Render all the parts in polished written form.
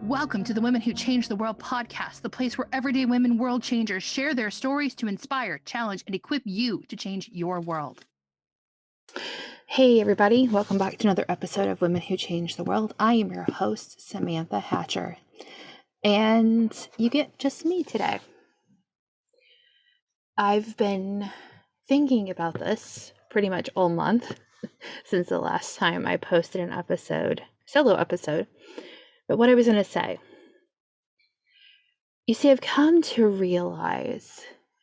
Welcome to the Women Who Change the World podcast, the place where everyday women world changers share their stories to inspire, challenge, and equip you to change your world. Hey, everybody. Welcome back to another episode of Women Who Change the World. I am your host, Samantha Hatcher, and you get just me today. I've been thinking about this pretty much all month since the last time I posted an episode, solo episode. But what I was going to say, you see, I've come to realize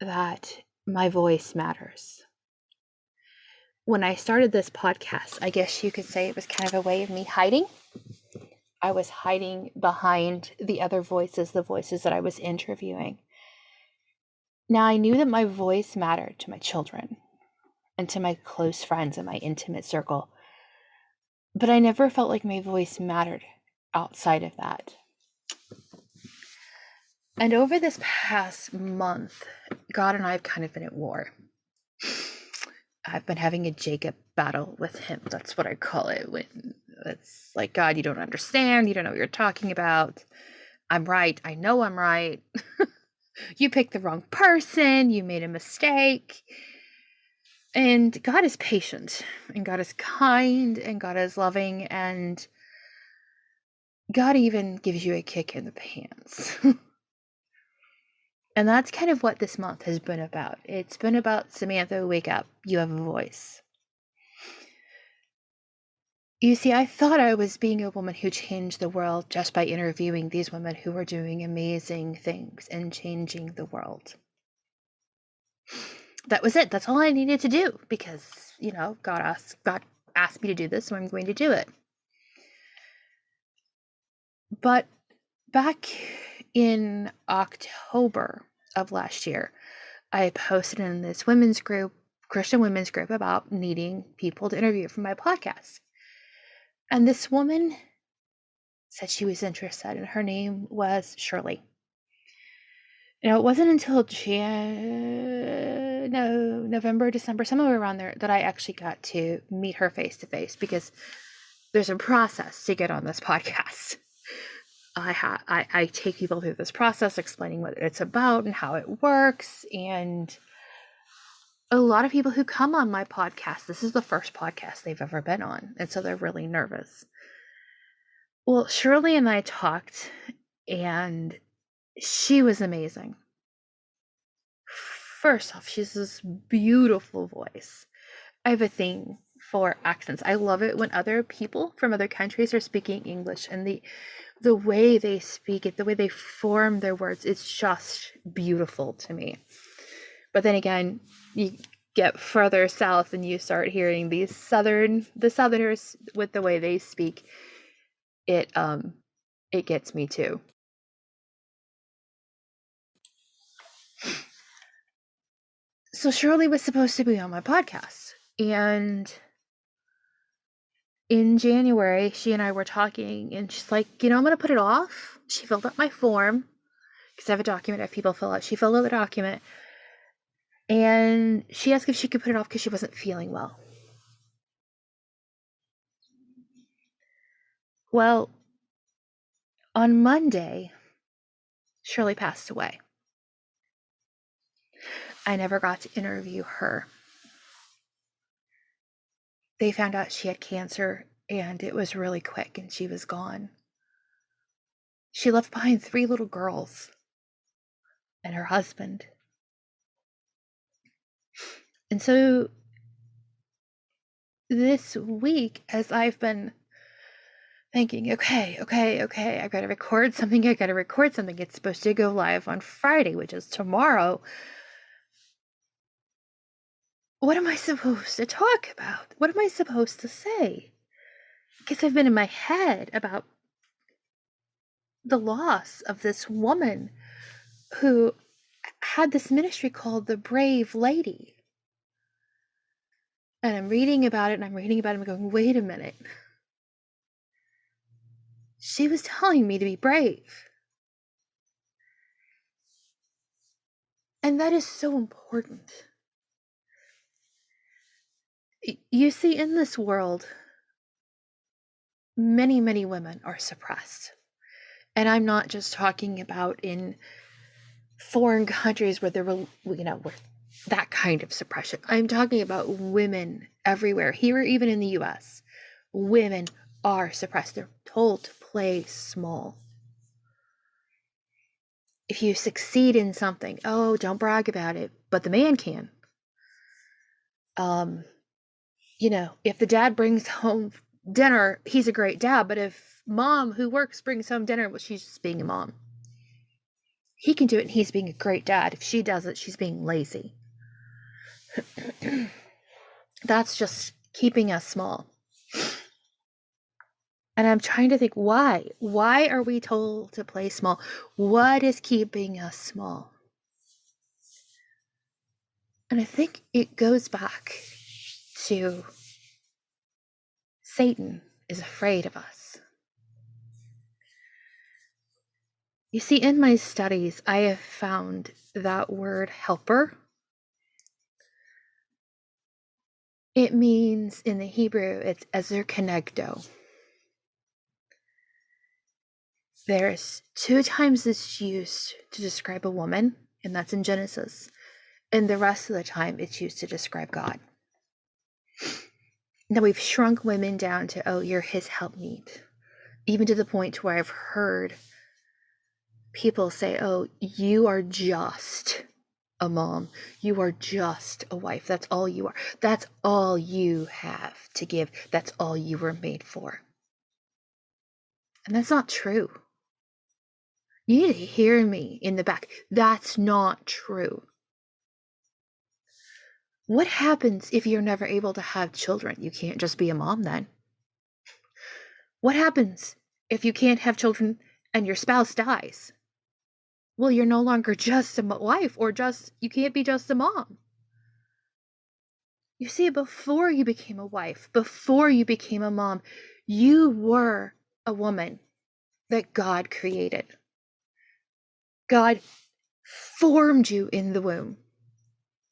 that my voice matters. When I started this podcast, I guess you could say it was kind of a way of me hiding. I was hiding behind the other voices, the voices that I was interviewing. Now, I knew that my voice mattered to my children and to my close friends and my intimate circle, but I never felt like my voice mattered outside of that. And over this past month, God and I have kind of been at war. I've been having a Jacob battle with him. That's what I call it. When it's like, God, you don't understand. You don't know what you're talking about. I'm right. I know I'm right. You picked the wrong person. You made a mistake. And God is patient, and God is kind, and God is loving, and God even gives you a kick in the pants. And that's kind of what this month has been about. It's been about, Samantha, wake up. You have a voice. You see, I thought I was being a woman who changed the world just by interviewing these women who were doing amazing things and changing the world. That was it. That's all I needed to do because, God asked me to do this, so I'm going to do it. But back in October of last year, I posted in this women's group, Christian women's group, about needing people to interview for my podcast. And this woman said she was interested, and her name was Shirley. It wasn't until November, December, somewhere around there, that I actually got to meet her face to face, because there's a process to get on this podcast. I take people through this process, explaining what it's about and how it works. And a lot of people who come on my podcast, this is the first podcast they've ever been on, and so they're really nervous. Well, Shirley and I talked, and she was amazing. First off, she has this beautiful voice. I have a thing for accents. I love it when other people from other countries are speaking English, and the way they speak it, the way they form their words, it's just beautiful to me. But then again, you get further south and you start hearing the Southerners with the way they speak. It gets me too. So Shirley was supposed to be on my podcast, and in January, she and I were talking, and she's like, I'm going to put it off. She filled out my form, because I have a document I have people fill out. She filled out the document, and she asked if she could put it off because she wasn't feeling well. Well, on Monday, Shirley passed away. I never got to interview her. They found out she had cancer, and it was really quick, and she was gone. She left behind 3 little girls and her husband. And so this week, as I've been thinking, okay, I gotta record something. It's supposed to go live on Friday, which is tomorrow. What am I supposed to talk about? What am I supposed to say? Because I've been in my head about the loss of this woman who had this ministry called The Brave Lady. And I'm reading about it, and I'm going, wait a minute. She was telling me to be brave. And that is so important. You see, in this world, many, many women are suppressed. And I'm not just talking about in foreign countries where there were, where that kind of suppression. I'm talking about women everywhere, here, even in the US. Women are suppressed. They're told to play small. If you succeed in something, oh, don't brag about it, but the man can. If the dad brings home dinner, he's a great dad, but if mom who works brings home dinner, well, she's just being a mom. He can do it and he's being a great dad. If she does it, she's being lazy. That's just keeping us small. And I'm trying to think, why? Why are we told to play small? What is keeping us small? And I think it goes back to Satan is afraid of us. You see, in my studies, I have found that word helper. It means, in the Hebrew, it's ezer kenegdo. There's 2 times it's used to describe a woman, and that's in Genesis. And the rest of the time, it's used to describe God. Now, we've shrunk women down to, oh, you're his helpmeet. Even to the point where I've heard people say, oh, you are just a mom. You are just a wife. That's all you are. That's all you have to give. That's all you were made for. And that's not true. You need to hear me in the back. That's not true. What happens if you're never able to have children? You can't just be a mom then. What happens if you can't have children and your spouse dies? Well, you're no longer just a wife, or you can't be just a mom. You see, before you became a wife, before you became a mom, you were a woman that God created. God formed you in the womb.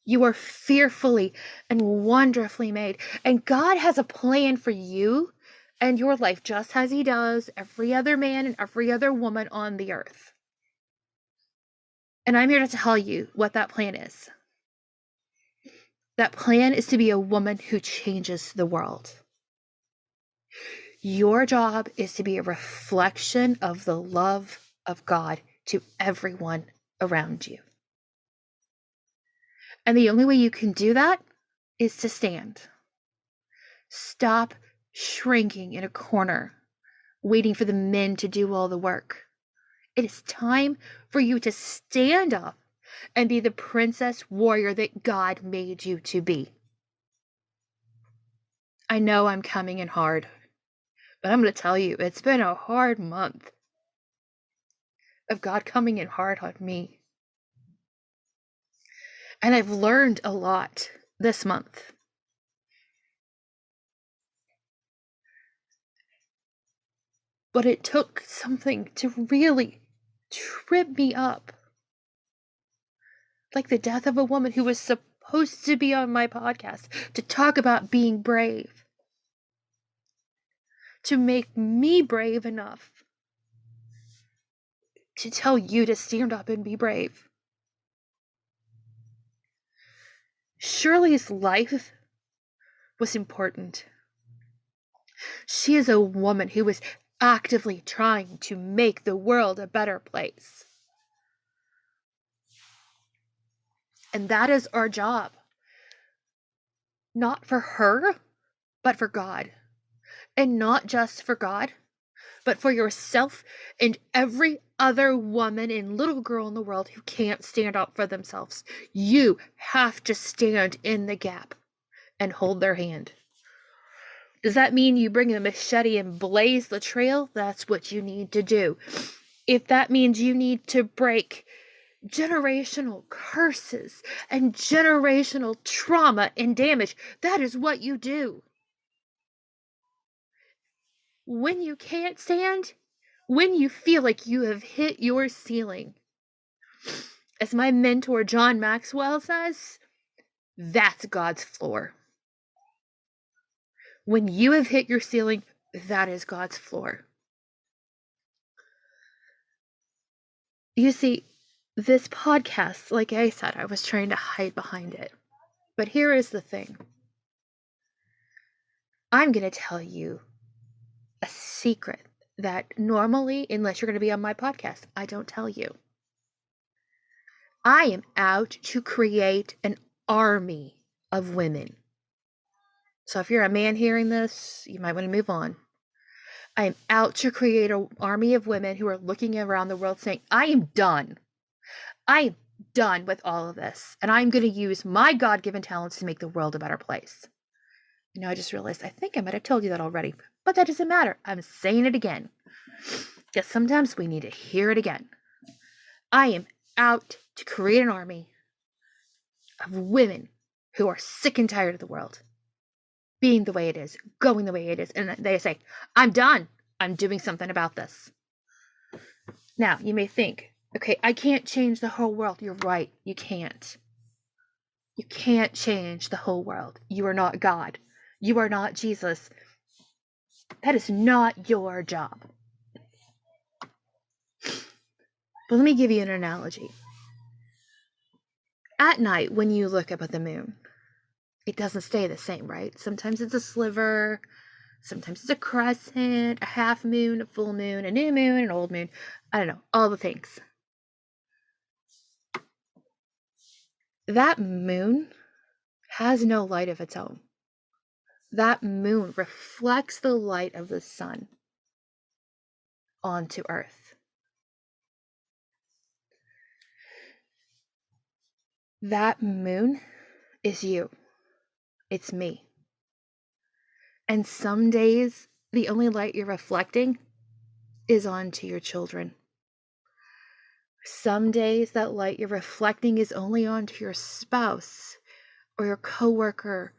You are fearfully and wonderfully made. And God has a plan for you and your life, just as he does every other man and every other woman on the earth. And I'm here to tell you what that plan is. That plan is to be a woman who changes the world. Your job is to be a reflection of the love of God to everyone around you. And the only way you can do that is to stand. Stop shrinking in a corner, waiting for the men to do all the work. It is time for you to stand up and be the princess warrior that God made you to be. I know I'm coming in hard, but I'm going to tell you, it's been a hard month of God coming in hard on me. And I've learned a lot this month. But it took something to really trip me up. Like the death of a woman who was supposed to be on my podcast to talk about being brave. To make me brave enough to tell you to stand up and be brave. Shirley's life was important. She is a woman who was actively trying to make the world a better place. And that is our job. Not for her, but for God. And not just for God, but for yourself and every other woman and little girl in the world who can't stand up for themselves. You have to stand in the gap and hold their hand. Does that mean you bring a machete and blaze the trail? That's what you need to do. If that means you need to break generational curses and generational trauma and damage, that is what you do. When you can't stand, when you feel like you have hit your ceiling, as my mentor John Maxwell says, that's God's floor. When you have hit your ceiling, that is God's floor. You see, this podcast, like I said, I was trying to hide behind it. But here is the thing. I'm going to tell you a secret that normally, unless you're going to be on my podcast, I don't tell you. I am out to create an army of women. So if you're a man hearing this, you might want to move on. I am out to create an army of women who are looking around the world saying, I am done. I am done with all of this. And I'm going to use my God-given talents to make the world a better place. You know, I just realized I think I might have told you that already, but that doesn't matter. I'm saying it again. Because sometimes we need to hear it again. I am out to create an army of women who are sick and tired of the world being the way it is, going the way it is. And they say, I'm done. I'm doing something about this. Now, you may think, okay, I can't change the whole world. You're right. You can't. You can't change the whole world. You are not God. You are not Jesus. That is not your job. But let me give you an analogy. At night, when you look up at the moon, it doesn't stay the same, right? Sometimes it's a sliver, sometimes it's a crescent, a half moon, a full moon, a new moon, an old moon. I don't know, all the things. That moon has no light of its own. That moon reflects the light of the sun onto Earth. That moon is you. It's me. And some days, the only light you're reflecting is onto your children. Some days, that light you're reflecting is only onto your spouse or your coworker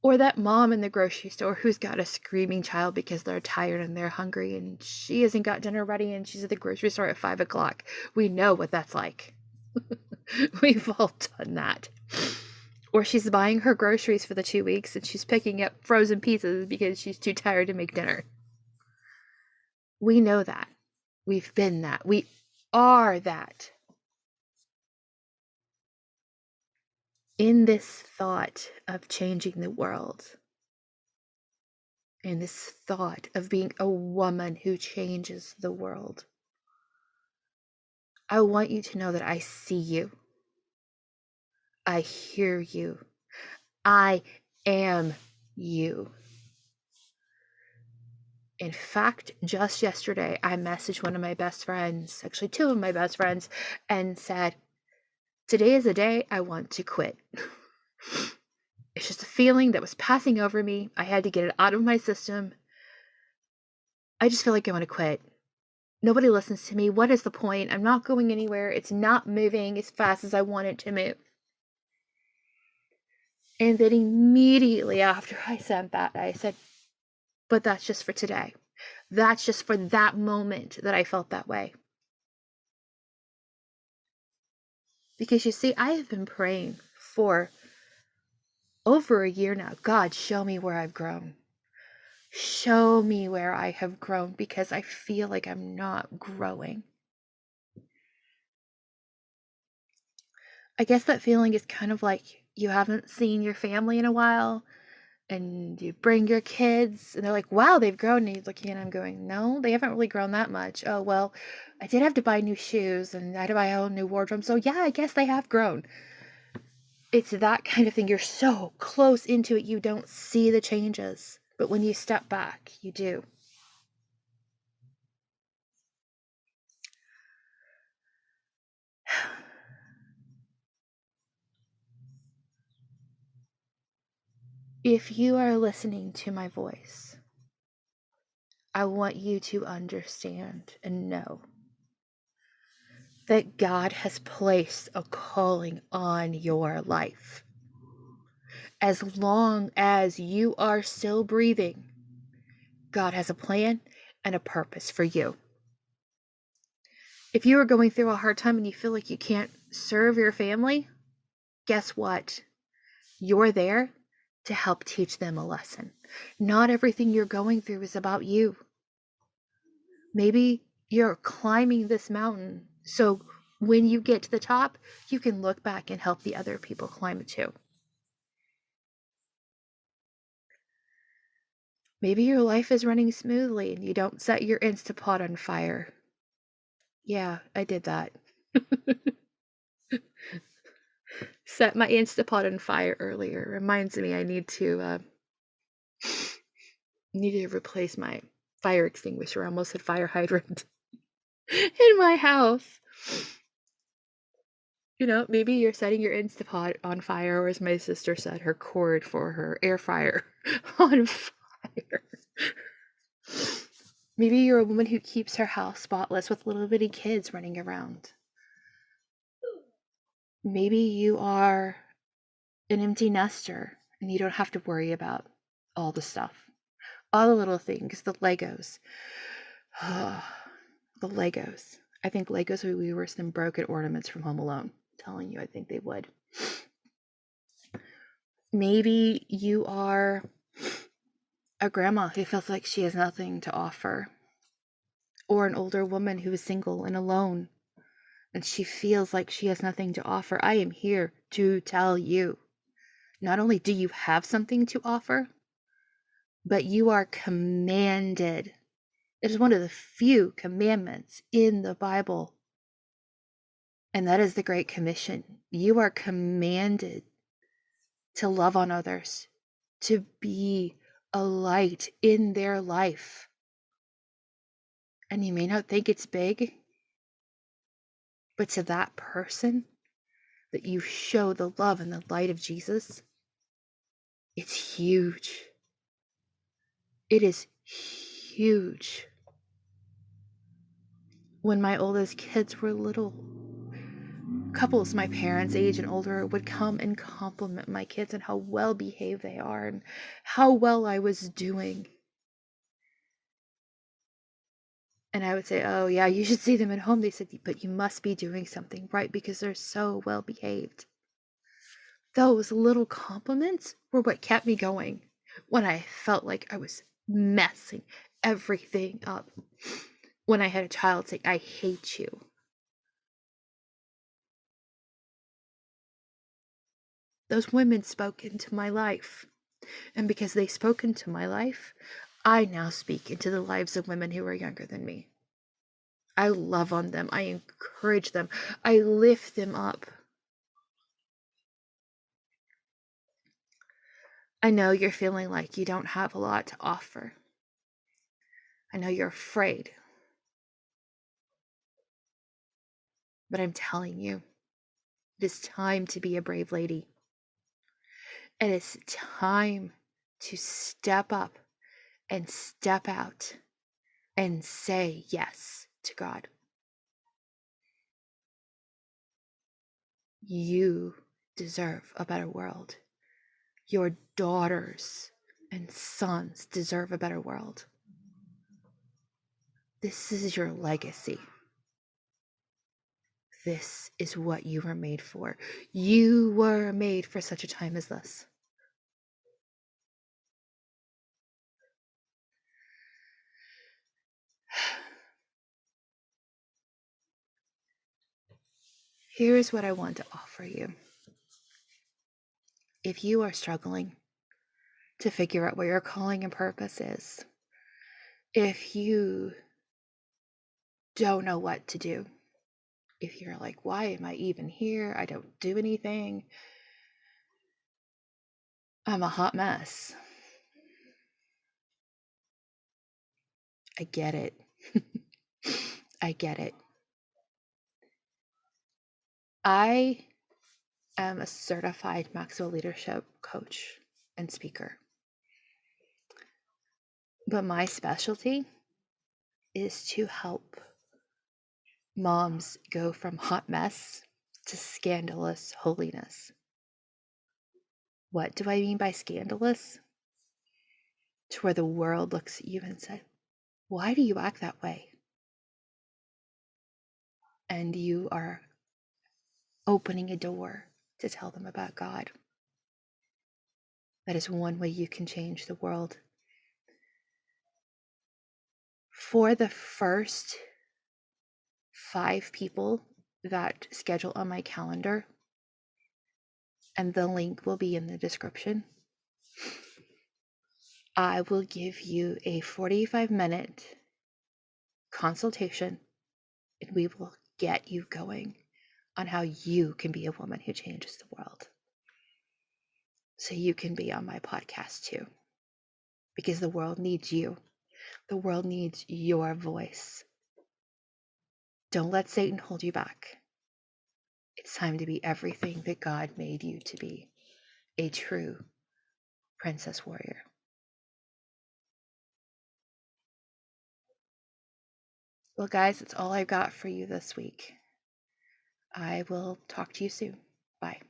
or that mom in the grocery store who's got a screaming child because they're tired and they're hungry and she hasn't got dinner ready and she's at the grocery store at 5 o'clock. We know what that's like. We've all done that. Or she's buying her groceries for the 2 weeks and she's picking up frozen pizzas because she's too tired to make dinner. We know that. We've been that. We are that. In this thought of changing the world, in this thought of being a woman who changes the world, I want you to know that I see you. I hear you. I am you. In fact, just yesterday, I messaged one of my best friends, actually 2 of my best friends, and said, today is the day I want to quit. It's just a feeling that was passing over me. I had to get it out of my system. I just feel like I want to quit. Nobody listens to me. What is the point? I'm not going anywhere. It's not moving as fast as I want it to move. And then immediately after I sent that, I said, but that's just for today. That's just for that moment that I felt that way. Because you see, I have been praying for over a year now. God, show me where I've grown. Show me where I have grown because I feel like I'm not growing. I guess that feeling is kind of like you haven't seen your family in a while and you bring your kids and they're like, wow, they've grown. And you're looking and I'm going, no, they haven't really grown that much. Oh, well, I did have to buy new shoes and I had to buy a whole new wardrobe. So yeah, I guess they have grown. It's that kind of thing. You're so close into it, you don't see the changes. But when you step back, you do. If you are listening to my voice, I want you to understand and know that God has placed a calling on your life. As long as you are still breathing, God has a plan and a purpose for you. If you are going through a hard time and you feel like you can't serve your family, guess what? You're there to help teach them a lesson. Not everything you're going through is about you. Maybe You're climbing this mountain. So when you get to the top, you can look back and help the other people climb it too. Maybe your life is running smoothly and you don't set your Instapot on fire. Yeah, I did that. Set my Instapot on fire earlier. Reminds me I need to replace my fire extinguisher. I almost said fire hydrant in my house. You know, maybe you're setting your Instapot on fire, or as my sister said, her cord for her air fryer on fire. Maybe you're a woman who keeps her house spotless with little bitty kids running around. Maybe you are an empty nester and you don't have to worry about all the stuff, all the little things, the Legos. The Legos. I think Legos would be worse than broken ornaments from Home Alone. I'm telling you, I think they would. Maybe you are a grandma who feels like she has nothing to offer, or an older woman who is single and alone, and she feels like she has nothing to offer. I am here to tell you, not only do you have something to offer, but you are commanded. It is one of the few commandments in the Bible, and that is the Great Commission. You are commanded to love on others, to be a light in their life. And you may not think it's big, but to that person that you show the love and the light of Jesus, it's huge. It is huge. When my oldest kids were little, couples my parents' age and older would come and compliment my kids and how well behaved they are and how well I was doing. And I would say, oh yeah, you should see them at home. They said, but you must be doing something right because they're so well behaved. Those little compliments were what kept me going when I felt like I was messing everything up. When I had a child say, I hate you. Those women spoke into my life. And because they spoke into my life, I now speak into the lives of women who are younger than me. I love on them. I encourage them. I lift them up. I know you're feeling like you don't have a lot to offer. I know you're afraid. But I'm telling you, it is time to be a brave lady. It is time to step up and step out and say yes to God. You deserve a better world. Your daughters and sons deserve a better world. This is your legacy. This is what you were made for. You were made for such a time as this. Here's what I want to offer you. If you are struggling to figure out what your calling and purpose is, if you don't know what to do, if you're like, why am I even here? I don't do anything. I'm a hot mess. I get it. I get it. I am a certified Maxwell leadership coach and speaker. But my specialty is to help moms go from hot mess to scandalous holiness. What do I mean by scandalous? To where the world looks at you and says, why do you act that way? And you are opening a door to tell them about God. That is one way you can change the world. For the first 5 people that schedule on my calendar, and the link will be in the description. I will give you a 45-minute consultation, and we will get you going on how you can be a woman who changes the world. So you can be on my podcast too, because the world needs you. The world needs your voice. Don't let Satan hold you back. It's time to be everything that God made you to be, a true princess warrior. Well, guys, that's all I've got for you this week. I will talk to you soon. Bye.